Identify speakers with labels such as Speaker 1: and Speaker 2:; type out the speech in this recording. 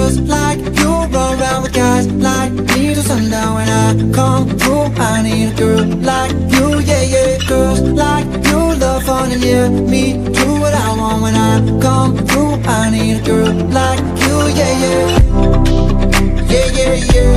Speaker 1: girls like you run around with guys like me till sundown. When I come through, I need a girl like you, yeah, yeah. Girls like you love fun and yeah, me do what I want. When I come through, I need a girl like you, yeah, yeah. Yeah, yeah, yeah.